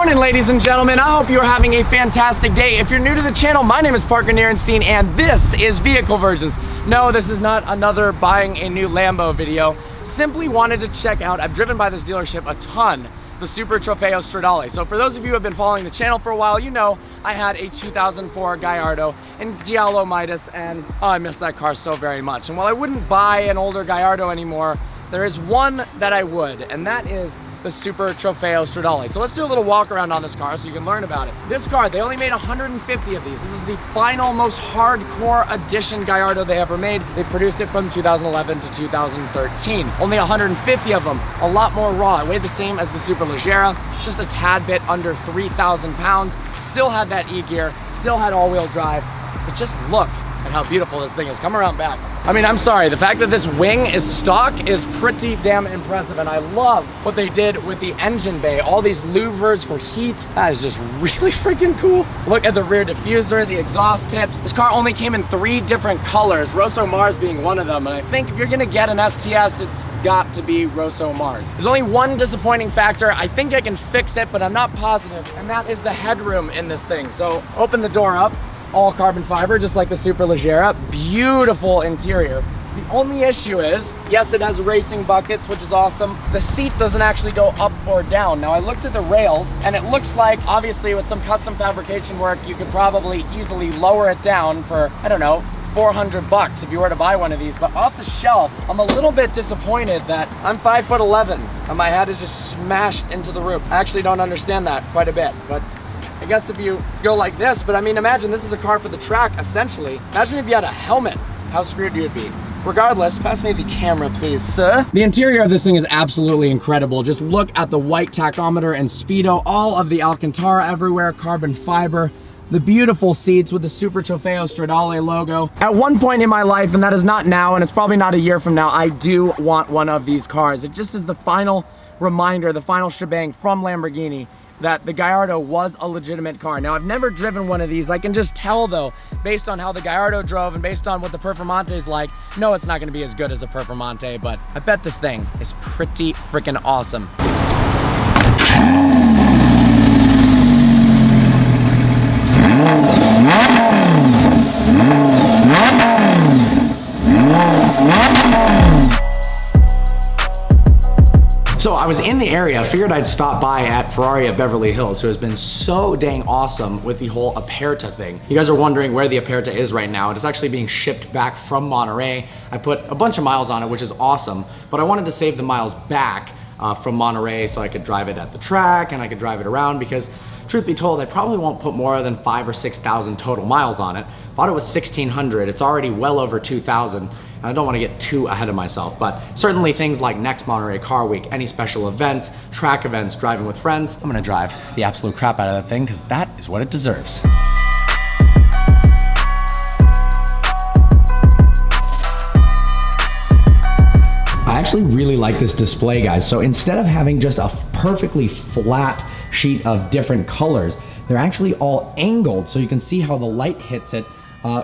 morning, ladies and gentlemen. I hope you're having a fantastic day. If you're new to the channel, my name is Parker Nierenstein, and this is Vehicle Virgins. No, this is not another buying a new Lambo video. Simply wanted to check out, I've driven by this dealership a ton, the Super Trofeo Stradale. So for those of you who have been following the channel for a while, you know I had a 2004 Gallardo in Giallo Midas, and oh, I miss that car so very much. And while I wouldn't buy an older Gallardo anymore, there is one that I would, and that is the Super Trofeo Stradale. So let's do a little walk around on this car so you can learn about it. This car, they only made 150 of these. This is the final, most hardcore edition Gallardo they ever made. They produced it from 2011 to 2013. Only 150 of them, a lot more raw. It weighed the same as the Superleggera, just a tad bit under 3,000 pounds. Still had that E-gear, still had all-wheel drive, but just look at how beautiful this thing is. Come around back. I mean, I'm sorry, the fact that this wing is stock is pretty damn impressive, and I love what they did with the engine bay. All these louvers for heat, that is just really freaking cool. Look at the rear diffuser, the exhaust tips. This car only came in 3 different colors, Rosso Mars being one of them, and I think if you're gonna get an STS, it's got to be Rosso Mars. There's only one disappointing factor. I think I can fix it, but I'm not positive, and that is the headroom in this thing. So open the door up. All carbon fiber, just like the Superleggera. Beautiful interior. The only issue is, yes, it has racing buckets, which is awesome. The seat doesn't actually go up or down. Now, I looked at the rails, and it looks like, obviously, with some custom fabrication work, you could probably easily lower it down for, I don't know, 400 bucks if you were to buy one of these. But off the shelf, I'm a little bit disappointed that I'm 5'11", and my head is just smashed into the roof. I actually don't understand that quite a bit, but I guess if you go like this, but I mean, imagine this is a car for the track, essentially. Imagine if you had a helmet, how screwed you'd be. Regardless, pass me the camera, please, sir. The interior of this thing is absolutely incredible. Just look at the white tachometer and speedo, all of the Alcantara everywhere, carbon fiber, the beautiful seats with the Super Trofeo Stradale logo. At one point in my life, and that is not now, and it's probably not a year from now, I do want one of these cars. It just is the final reminder, the final shebang from Lamborghini that the Gallardo was a legitimate car. Now, I've never driven one of these. I can just tell, though, based on how the Gallardo drove and based on what the Performante is like, no, it's not gonna be as good as a Performante, but I bet this thing is pretty freaking awesome. So I was in the area, figured I'd stop by at Ferrari at Beverly Hills, who has been so dang awesome with the whole Aperta thing. You guys are wondering where the Aperta is right now. It is actually being shipped back from Monterey. I put a bunch of miles on it, which is awesome, but I wanted to save the miles back from Monterey so I could drive it at the track and I could drive it around, because truth be told, I probably won't put more than 5,000 or 6,000 total miles on it. Bought it with 1,600, it's already well over 2,000. I don't want to get too ahead of myself, but certainly things like next Monterey Car Week, any special events, track events, driving with friends, I'm gonna drive the absolute crap out of that thing, because that is what it deserves. I actually really like this display, guys. So instead of having just a perfectly flat sheet of different colors, they're actually all angled, so you can see how the light hits it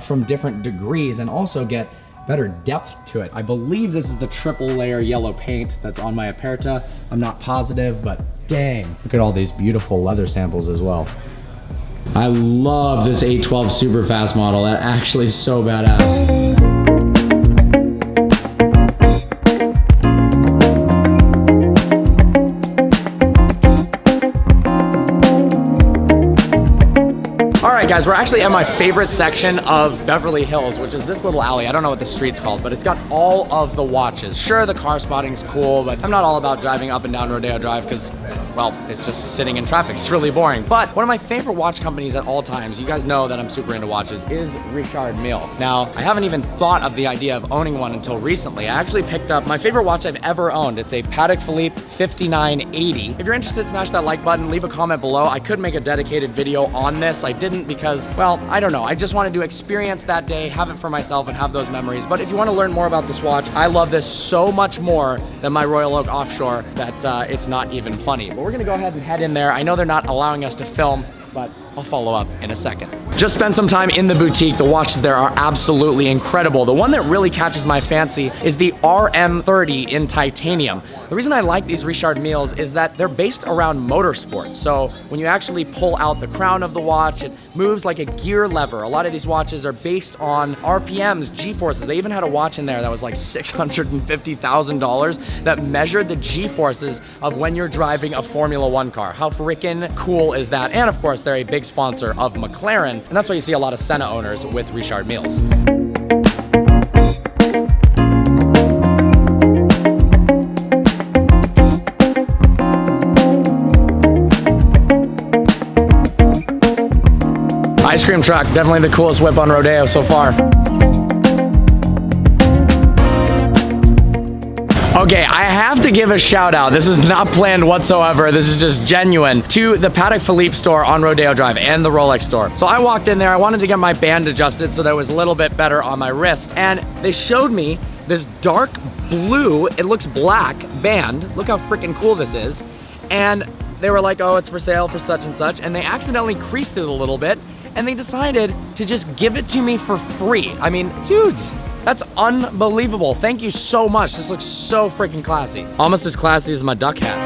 from different degrees and also get better depth to it. I believe this is the triple layer yellow paint that's on my Aperta. I'm not positive, but dang, look at all these beautiful leather samples as well. I love this 812 super fast model. That actually is so badass. Alright guys, we're actually at my favorite section of Beverly Hills, which is this little alley. I don't know what the street's called, but it's got all of the watches. Sure, the car spotting's cool, but I'm not all about driving up and down Rodeo Drive because, well, it's just sitting in traffic. It's really boring. But one of my favorite watch companies at all times, you guys know that I'm super into watches, is Richard Mille. Now, I haven't even thought of the idea of owning one until recently. I actually picked up my favorite watch I've ever owned. It's a Patek Philippe 5980. If you're interested, smash that like button, leave a comment below. I could make a dedicated video on this. I didn't because, well, I don't know. I just wanted to experience that day, have it for myself, and have those memories. But if you want to learn more about this watch, I love this so much more than my Royal Oak Offshore that it's not even funny. But we're gonna go ahead and head in there. I know they're not allowing us to film, but I'll follow up in a second. Just spent some time in the boutique. The watches there are absolutely incredible. The one that really catches my fancy is the RM30 in titanium. The reason I like these Richard Mille is that they're based around motorsports. So when you actually pull out the crown of the watch, it moves like a gear lever. A lot of these watches are based on RPMs, G-forces. They even had a watch in there that was like $650,000 that measured the G-forces of when you're driving a Formula One car. How freaking cool is that? And of course, they're a big sponsor of McLaren, and that's why you see a lot of Senna owners with Richard Mille. Ice cream truck, definitely the coolest whip on Rodeo so far. Okay, I have to give a shout out. This is not planned whatsoever. This is just genuine to the Patek Philippe store on Rodeo Drive and the Rolex store. So I walked in there, I wanted to get my band adjusted so that it was a little bit better on my wrist. And they showed me this dark blue, it looks black band. Look how freaking cool this is. And they were like, oh, it's for sale for such and such. And they accidentally creased it a little bit. And they decided to just give it to me for free. I mean, dudes, that's unbelievable. Thank you so much. This looks so freaking classy. Almost as classy as my duck hat.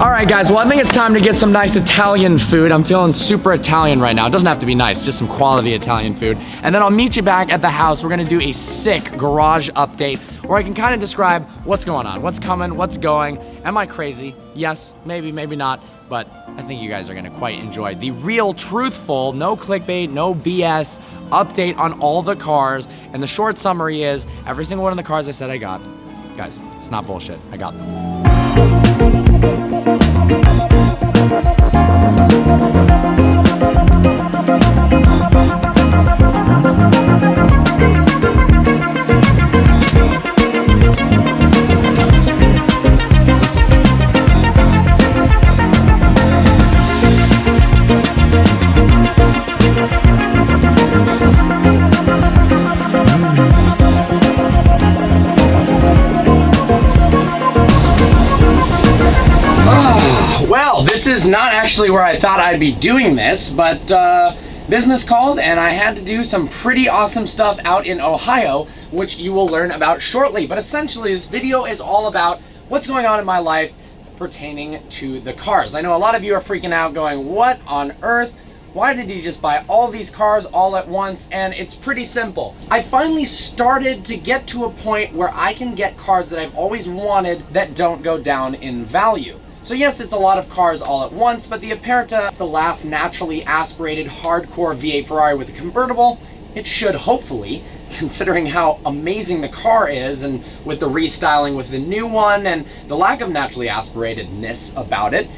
All right, guys, well, I think it's time to get some nice Italian food. I'm feeling super Italian right now. It doesn't have to be nice, just some quality Italian food. And then I'll meet you back at the house. We're gonna do a sick garage update where I can kind of describe what's going on, what's coming, what's going. Am I crazy? Yes, maybe, maybe not, but I think you guys are gonna quite enjoy the real, truthful, no clickbait, no BS update on all the cars. And the short summary is, every single one of the cars I said I got, guys, it's not bullshit, I got them. Well, this is not actually where I thought I'd be doing this, but business called and I had to do some pretty awesome stuff out in Ohio, which you will learn about shortly. But essentially, this video is all about what's going on in my life pertaining to the cars. I know a lot of you are freaking out going, what on earth? Why did he just buy all these cars all at once? And it's pretty simple. I finally started to get to a point where I can get cars that I've always wanted that don't go down in value. So yes, it's a lot of cars all at once, but the Aperta is the last naturally aspirated hardcore V8 Ferrari with a convertible. It should hopefully, considering how amazing the car is and with the restyling with the new one and the lack of naturally aspiratedness about it,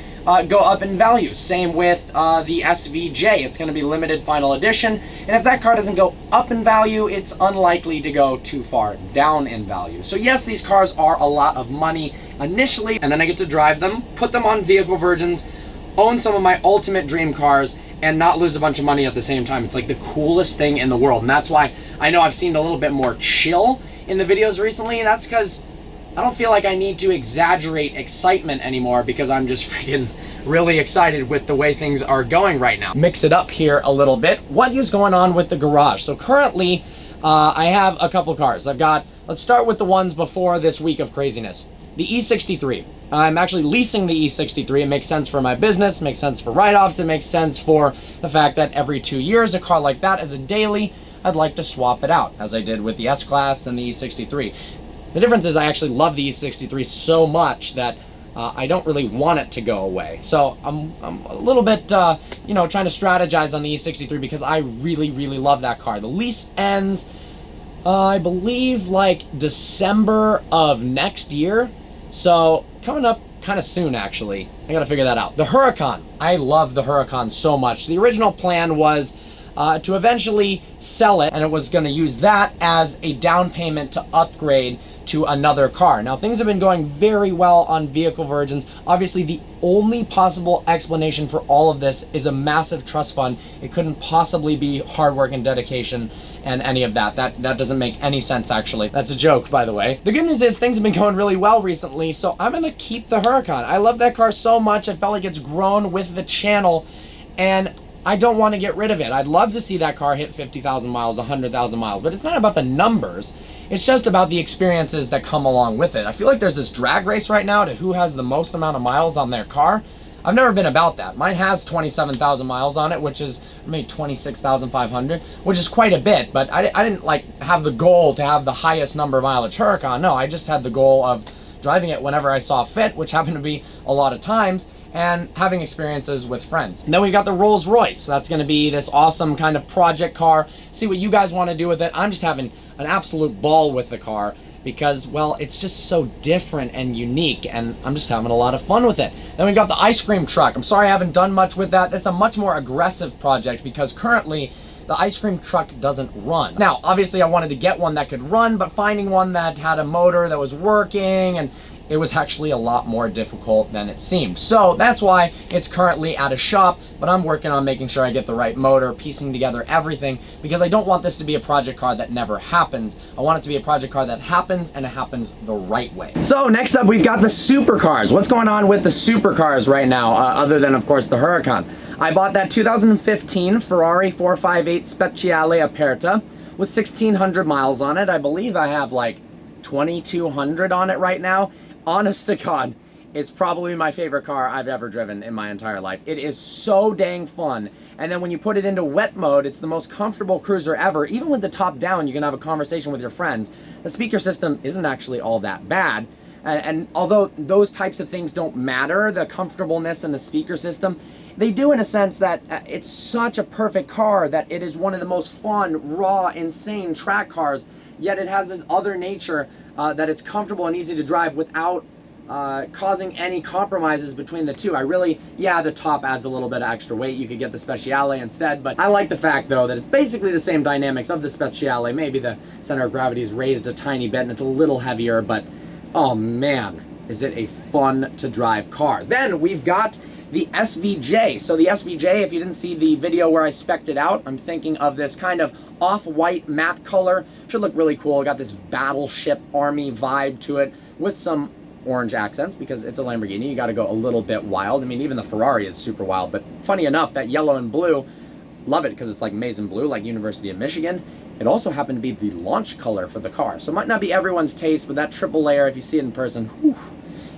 go up in value. Same with the SVJ. It's going to be limited final edition, and if that car doesn't go up in value, it's unlikely to go too far down in value. So yes, these cars are a lot of money initially, and then I get to drive them, put them on Vehicle Virgins, own some of my ultimate dream cars, and not lose a bunch of money at the same time. It's like the coolest thing in the world, and that's why I know I've seen a little bit more chill in the videos recently, and that's because I don't feel like I need to exaggerate excitement anymore because I'm just freaking really excited with the way things are going right now. Mix it up here a little bit. What is going on with the garage? So currently, I have a couple cars. Let's start with the ones before this week of craziness. The E63. I'm actually leasing the E63. It makes sense for my business, makes sense for write-offs, it makes sense for the fact that every 2 years, a car like that as a daily, I'd like to swap it out, as I did with the S-Class and the E63. The difference is I actually love the E63 so much that I don't really want it to go away. So I'm a little bit, you know, trying to strategize on the E63 because I really, really love that car. The lease ends, I believe, like December of next year. So coming up kind of soon, actually. I gotta figure that out. The Huracán. I love the Huracán so much. The original plan was to eventually sell it, and it was going to use that as a down payment to upgrade to another car. Now, things have been going very well on Vehicle Virgins. Obviously, the only possible explanation for all of this is a massive trust fund. It couldn't possibly be hard work and dedication and any of that. That doesn't make any sense, actually. That's a joke, by the way. The good news is things have been going really well recently, so I'm gonna keep the Huracan. I love that car so much. I felt like it's grown with the channel, and I don't want to get rid of it. I'd love to see that car hit 50,000 miles, 100,000 miles, but it's not about the numbers. It's just about the experiences that come along with it. I feel like there's this drag race right now to who has the most amount of miles on their car. I've never been about that. Mine has 27,000 miles on it, which is maybe 26,500, which is quite a bit, but I didn't like have the goal to have the highest number of mileage Huracan. No, I just had the goal of driving it whenever I saw fit, which happened to be a lot of times, and having experiences with friends. And then we got the Rolls Royce. That's gonna be this awesome kind of project car. See what you guys wanna do with it. I'm just having an absolute ball with the car because, well, it's just so different and unique, and I'm just having a lot of fun with it. Then we got the ice cream truck. I'm sorry I haven't done much with that. That's a much more aggressive project because currently the ice cream truck doesn't run. Now, obviously I wanted to get one that could run, but finding one that had a motor that was working, and it was actually a lot more difficult than it seemed. So that's why it's currently at a shop, but I'm working on making sure I get the right motor, piecing together everything, because I don't want this to be a project car that never happens. I want it to be a project car that happens, and it happens the right way. So next up, we've got the supercars. What's going on with the supercars right now, other than, of course, the Huracan? I bought that 2015 Ferrari 458 Speciale Aperta with 1,600 miles on it. I believe I have like 2,200 on it right now. Honest to God, it's probably my favorite car I've ever driven in my entire life. It is so dang fun. And then when you put it into wet mode, it's the most comfortable cruiser ever. Even with the top down, you can have a conversation with your friends. The speaker system isn't actually all that bad. And although those types of things don't matter, the comfortableness and the speaker system, they do in a sense that it's such a perfect car that it is one of the most fun, raw, insane track cars, yet it has this other nature that it's comfortable and easy to drive without causing any compromises between the two. Yeah, the top adds a little bit of extra weight. You could get the Speciale instead, but I like the fact, though, that it's basically the same dynamics of the Speciale. Maybe the center of gravity is raised a tiny bit and it's a little heavier, but oh man, is it a fun to drive car. Then we've got the SVJ. So the SVJ, if you didn't see the video where I spec'd it out, I'm thinking of this kind of off-white matte color. Should look really cool. Got this battleship army vibe to it with some orange accents because it's a Lamborghini. You got to go a little bit wild. I mean, even the Ferrari is super wild, but funny enough, that yellow and blue, love it because it's like maize and blue, like University of Michigan. It also happened to be the launch color for the car. So it might not be everyone's taste, but that triple layer, if you see it in person, whew,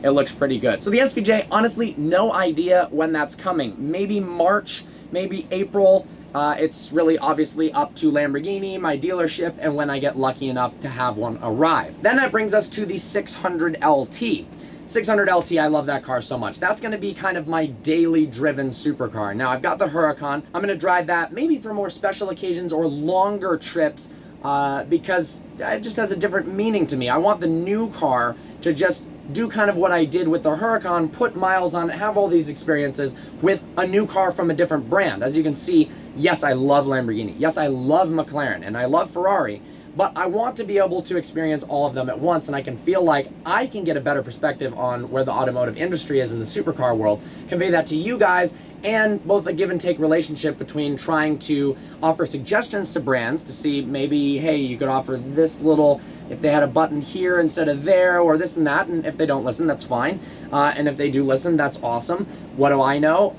it looks pretty good. So the SVJ, honestly, no idea when that's coming. Maybe March, maybe April. It's really obviously up to Lamborghini, my dealership, and when I get lucky enough to have one arrive. Then that brings us to the 600 LT. 600 LT, I love that car so much. That's gonna be kind of my daily driven supercar. Now I've got the Huracan. I'm gonna drive that maybe for more special occasions or longer trips because it just has a different meaning to me. I want the new car to just do kind of what I did with the Huracan, put miles on it, have all these experiences with a new car from a different brand. As you can see, yes, I love Lamborghini. Yes, I love McLaren and I love Ferrari, but I want to be able to experience all of them at once, and I can feel like I can get a better perspective on where the automotive industry is in the supercar world, convey that to you guys, and both a give and take relationship between trying to offer suggestions to brands to see maybe, hey, you could offer this little, if they had a button here instead of there, or this and that, and if they don't listen, that's fine. And if they do listen, that's awesome. What do I know?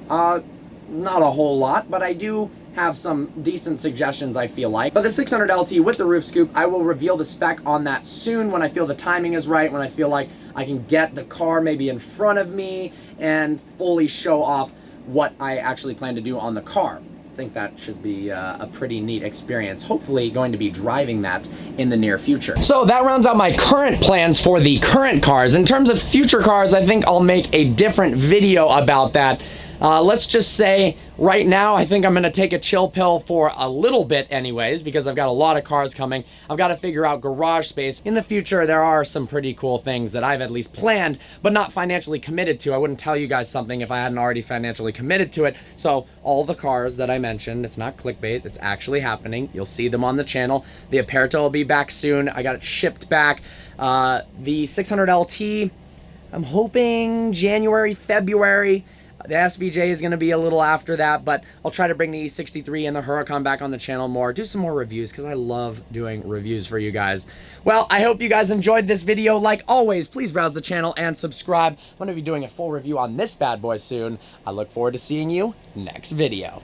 Not a whole lot, but I do have some decent suggestions, I feel like. But the 600 LT with the roof scoop, I will reveal the spec on that soon when I feel the timing is right, when I feel like I can get the car maybe in front of me and fully show off what I actually plan to do on the car. I think that should be a pretty neat experience. Hopefully going to be driving that in the near future. So that rounds out my current plans for the current cars. In terms of future cars, I think I'll make a different video about that. Let's just say right now, I think I'm gonna take a chill pill for a little bit anyways, because I've got a lot of cars coming. I've got to figure out garage space. In the future, there are some pretty cool things that I've at least planned, but not financially committed to. I wouldn't tell you guys something if I hadn't already financially committed to it. So all the cars that I mentioned, it's not clickbait, it's actually happening. You'll see them on the channel. The Aperto will be back soon. I got it shipped back. The 600 LT, I'm hoping January, February. The SVJ is going to be a little after that, but I'll try to bring the E63 and the Huracan back on the channel more, do some more reviews, because I love doing reviews for you guys. Well, I hope you guys enjoyed this video. Like always, please browse the channel and subscribe. I'm going to be doing a full review on this bad boy soon. I look forward to seeing you next video.